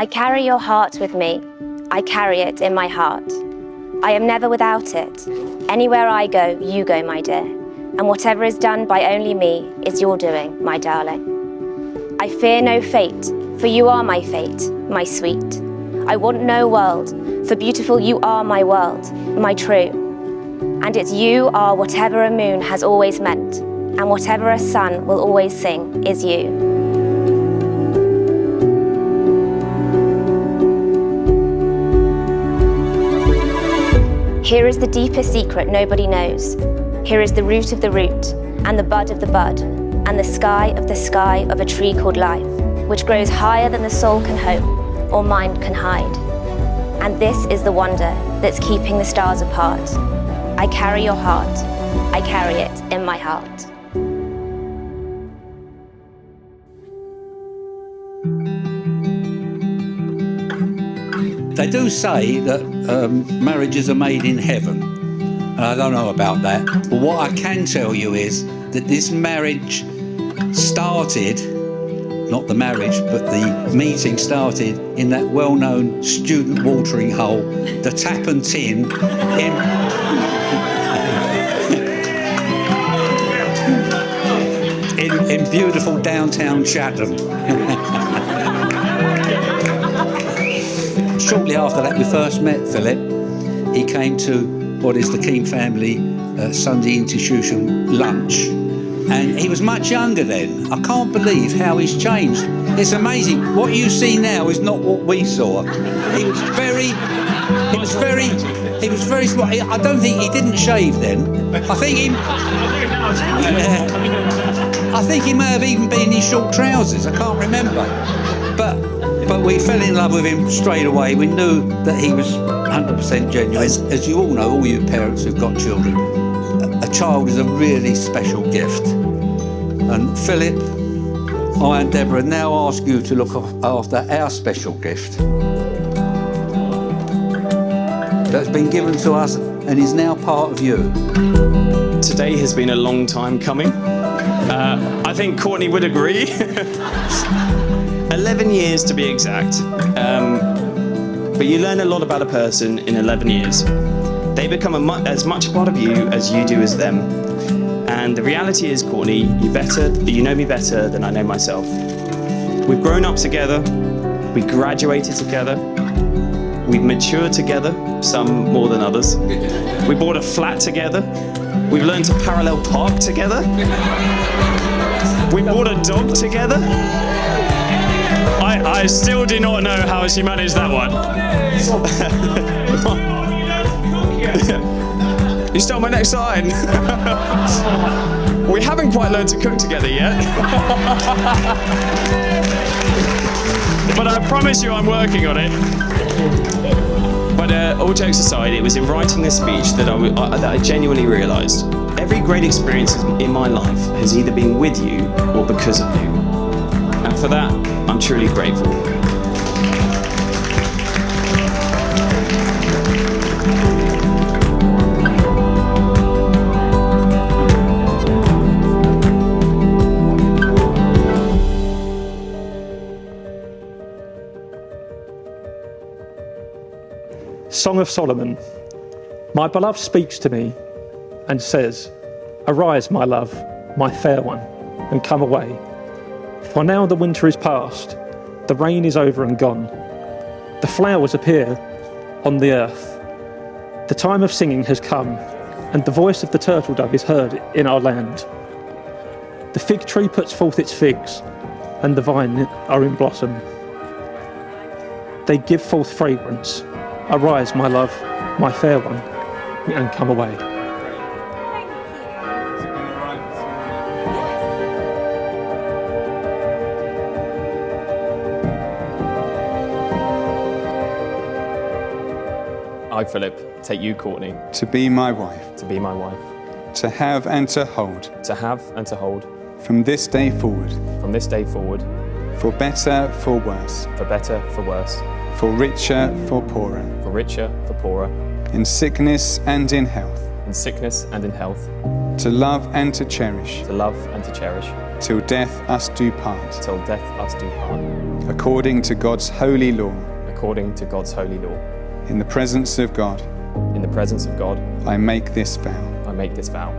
I carry your heart with me. I carry it in my heart. I am never without it. Anywhere I go, you go, my dear. And whatever is done by only me is your doing, my darling. I fear no fate, for you are my fate, my sweet. I want no world, for beautiful you are my world, my true. And it's you are whatever a moon has always meant, and whatever a sun will always sing is you. Here is the deepest secret nobody knows. Here is the root of the root, and the bud of the bud, and the sky of a tree called life, which grows higher than the soul can hope, or mind can hide. And this is the wonder that's keeping the stars apart. I carry your heart. I carry it in my heart. They do say that marriages are made in heaven, and I don't know about that. But what I can tell you is that this marriage started, not the marriage, but the meeting started in that well-known student watering hole, the Tap and Tin, in beautiful downtown Chatham. Shortly after that, we first met Philip. He came to what is the Keane family Sunday institution lunch, and he was much younger then. I can't believe how he's changed. It's amazing. What you see now is not what we saw. He was very smart. I don't think he didn't shave then. I think he may have even been in his short trousers. I can't remember, but we fell in love with him straight away. We knew that he was 100% genuine. As you all know, all you parents who've got children, a child is a really special gift. And Philip, I and Deborah now ask you to look after our special gift that's been given to us and is now part of you. Today has been a long time coming. I think Courtney would agree. 11 years to be exact. But you learn a lot about a person in 11 years. They become as much a part of you as you do as them. And the reality is, Courtney, you know me better than I know myself. We've grown up together, we graduated together, we've matured together, some more than others. We bought a flat together, we've learned to parallel park together, we bought a dog together. I still do not know how she managed that one. You stole my next line. We haven't quite learned to cook together yet. But I promise you I'm working on it. But all jokes aside, it was in writing this speech that I genuinely realised every great experience in my life has either been with you or because of you. And for that, I'm truly grateful. Song of Solomon. My beloved speaks to me and says, "Arise, my love, my fair one, and come away. For now the winter is past, the rain is over and gone. The flowers appear on the earth. The time of singing has come, and the voice of the turtle dove is heard in our land. The fig tree puts forth its figs, and the vine are in blossom. They give forth fragrance. Arise, my love, my fair one, and come away." I, Philip, take you, Courtney, to be my wife, to be my wife, to have and to hold, to have and to hold, from this day forward, from this day forward, for better, for worse, for better, for worse, for richer, for poorer, for richer, for poorer, in sickness and in health, in sickness and in health, to love and to cherish, to love and to cherish, till death us do part, till death us do part, according to God's holy law. according to God's holy law. In the presence of God, In the presence of God, I make this vow, I make this vow,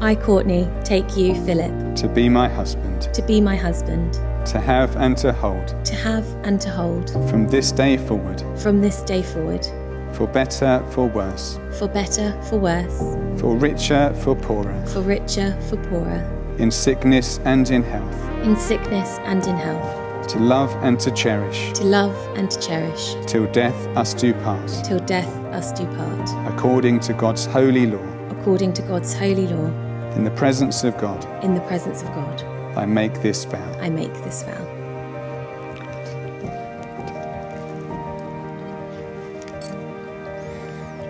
I, Courtney, take you, Philip, to be my husband, to be my husband, to have and to hold, to have and to hold, from this day forward, from this day forward, for better, for worse, for better, for worse, for richer, for poorer, for richer, for poorer, in sickness and in health, in sickness and in health, to love and to cherish, to love and to cherish, till death us do part, till death us do part, according to God's holy law. according to God's holy law. In the presence of God, In the presence of God, I make this vow. I make this vow.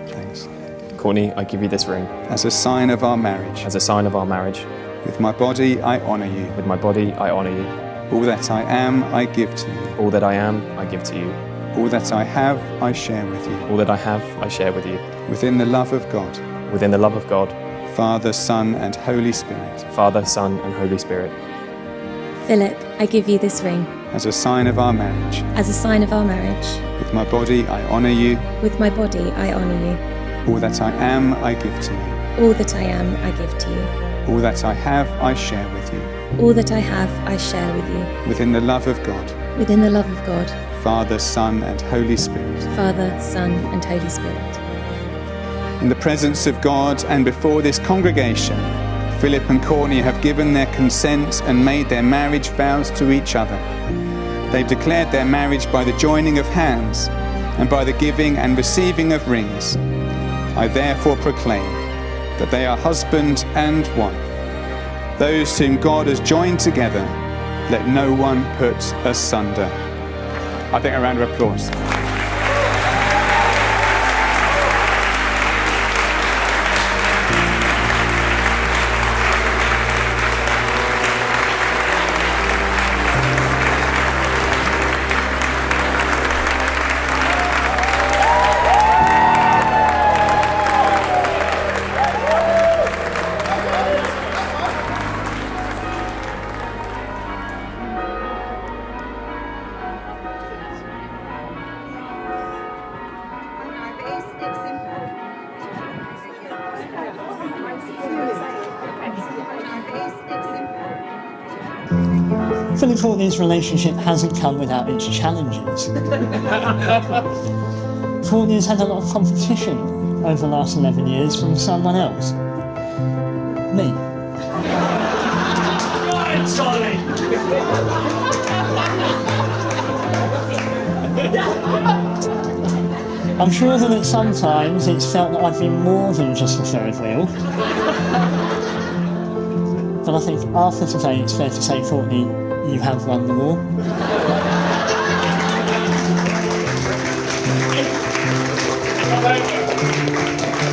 Thanks. Courtney, I give you this ring As a sign of our marriage, as a sign of our marriage. with my body I honour you. With my body, I honour you. All that I am, I give to you. All that I am, I give to you. All that I have, I share with you. All that I have, I share with you. Within the love of God, Within the love of God, Father, Son, and Holy Spirit. Father, Son, and Holy Spirit. Philip, I give you this ring As a sign of our marriage, as a sign of our marriage. with my body I honour you. With my body, I honour you. All that I am, I give to you. All that I am, I give to you. All that I have, I share with you. All that I have, I share with you. Within the love of God, Within the love of God, Father, Son, and Holy Spirit. Father, Son, and Holy Spirit. In the presence of God and before this congregation, Philip and Courtney have given their consent and made their marriage vows to each other. They've declared their marriage by the joining of hands and by the giving and receiving of rings. I therefore proclaim that they are husband and wife. Those whom God has joined together, let no one put asunder. I think a round of applause. Phil and Courtney's relationship hasn't come without its challenges. Courtney has had a lot of competition over the last 11 years from someone else. Me. I'm sure that at some times it's felt that I've been more than just the third wheel. But I think after today it's fair to say, Courtney, you have won the war.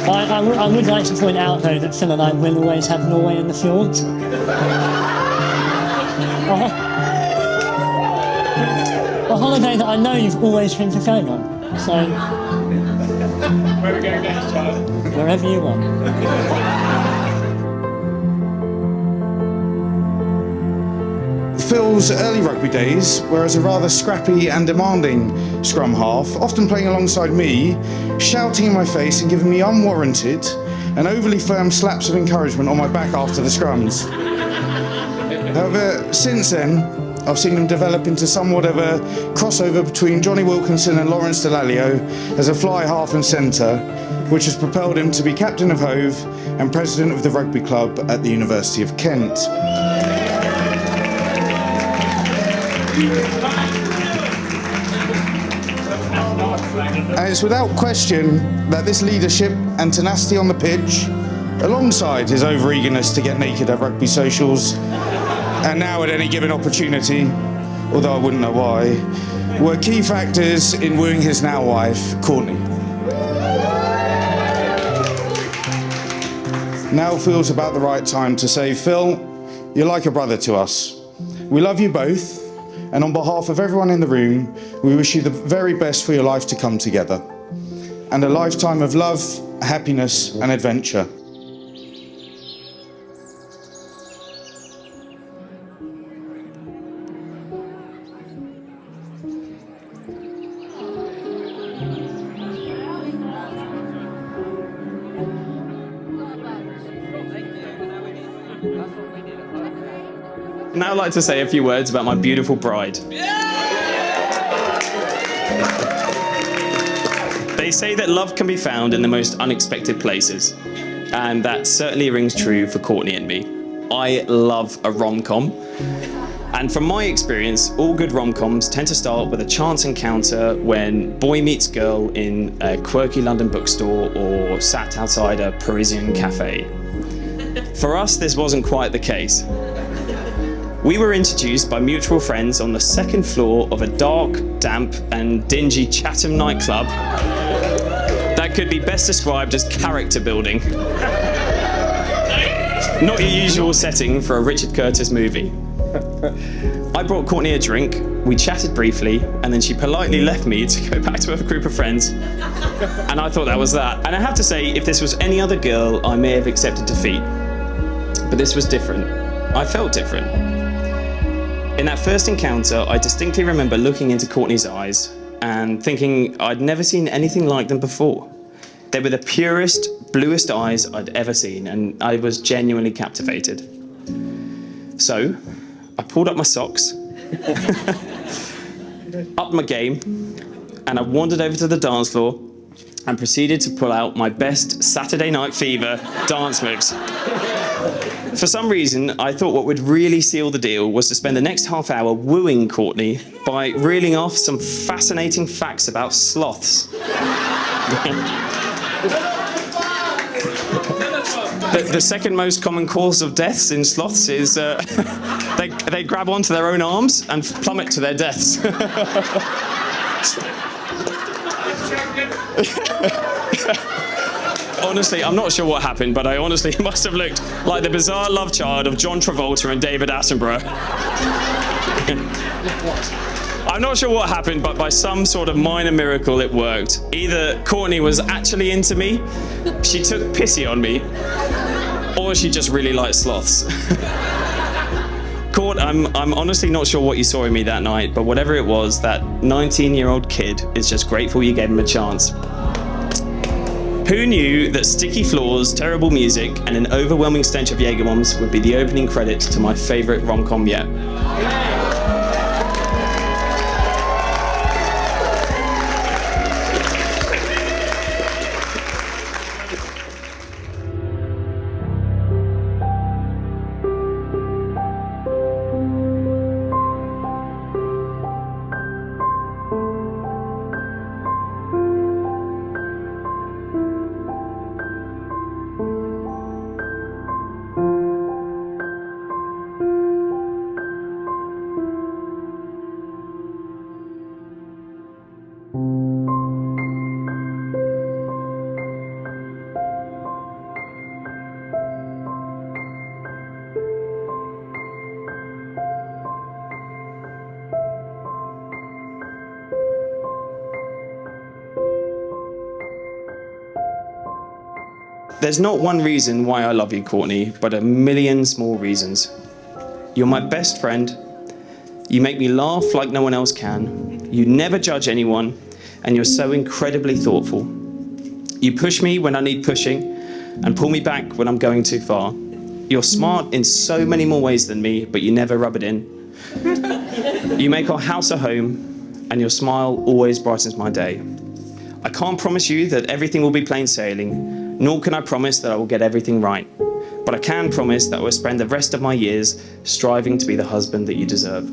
I would like to point out, though, that Phil and I will always have Norway in the fjords. A holiday that I know you've always dreamed of going on. So, where are we going next, child? Wherever you want. Phil's early rugby days were as a rather scrappy and demanding scrum half, often playing alongside me, shouting in my face and giving me unwarranted and overly firm slaps of encouragement on my back after the scrums. However, since then, I've seen him develop into somewhat of a crossover between Johnny Wilkinson and Lawrence Delalio as a fly half and centre, which has propelled him to be captain of Hove and president of the rugby club at the University of Kent. And it's without question that this leadership and tenacity on the pitch, alongside his over-eagerness to get naked at rugby socials, and now at any given opportunity, although I wouldn't know why, were key factors in wooing his now wife, Courtney. Now feels about the right time to say, Phil, you're like a brother to us. We love you both. And on behalf of everyone in the room, we wish you the very best for your life to come together. And a lifetime of love, happiness, and adventure. now like to say a few words about my beautiful bride. They say that love can be found in the most unexpected places, and that certainly rings true for Courtney and me. I love a rom-com, and from my experience, all good rom-coms tend to start with a chance encounter when boy meets girl in a quirky London bookstore or sat outside a Parisian cafe. For us, this wasn't quite the case. We were introduced by mutual friends on the second floor of a dark, damp, and dingy Chatham nightclub that could be best described as character building. Not your usual setting for a Richard Curtis movie. I brought Courtney a drink, we chatted briefly, and then she politely left me to go back to her group of friends. And I thought that was that. And I have to say, if this was any other girl, I may have accepted defeat. But this was different. I felt different. In that first encounter, I distinctly remember looking into Courtney's eyes and thinking I'd never seen anything like them before. They were the purest, bluest eyes I'd ever seen, and I was genuinely captivated. So, I pulled up my socks, upped my game, and I wandered over to the dance floor and proceeded to pull out my best Saturday Night Fever dance moves. For some reason, I thought what would really seal the deal was to spend the next half hour wooing Courtney by reeling off some fascinating facts about sloths. The second most common cause of deaths in sloths is they grab onto their own arms and plummet to their deaths. Honestly, I'm not sure what happened, but I honestly must have looked like the bizarre love child of John Travolta and David Attenborough. I'm not sure what happened, but by some sort of minor miracle it worked. Either Courtney was actually into me, she took pity on me, or she just really liked sloths. Court, I'm honestly not sure what you saw in me that night, but whatever it was, that 19-year-old kid is just grateful you gave him a chance. Who knew that sticky floors, terrible music, and an overwhelming stench of Jägerbombs would be the opening credits to my favourite rom-com yet? There's not one reason why I love you, Courtney, but a million small reasons. You're my best friend. You make me laugh like no one else can. You never judge anyone, and you're so incredibly thoughtful. You push me when I need pushing, and pull me back when I'm going too far. You're smart in so many more ways than me, but you never rub it in. You make our house a home, and your smile always brightens my day. I can't promise you that everything will be plain sailing, nor can I promise that I will get everything right. But I can promise that I will spend the rest of my years striving to be the husband that you deserve.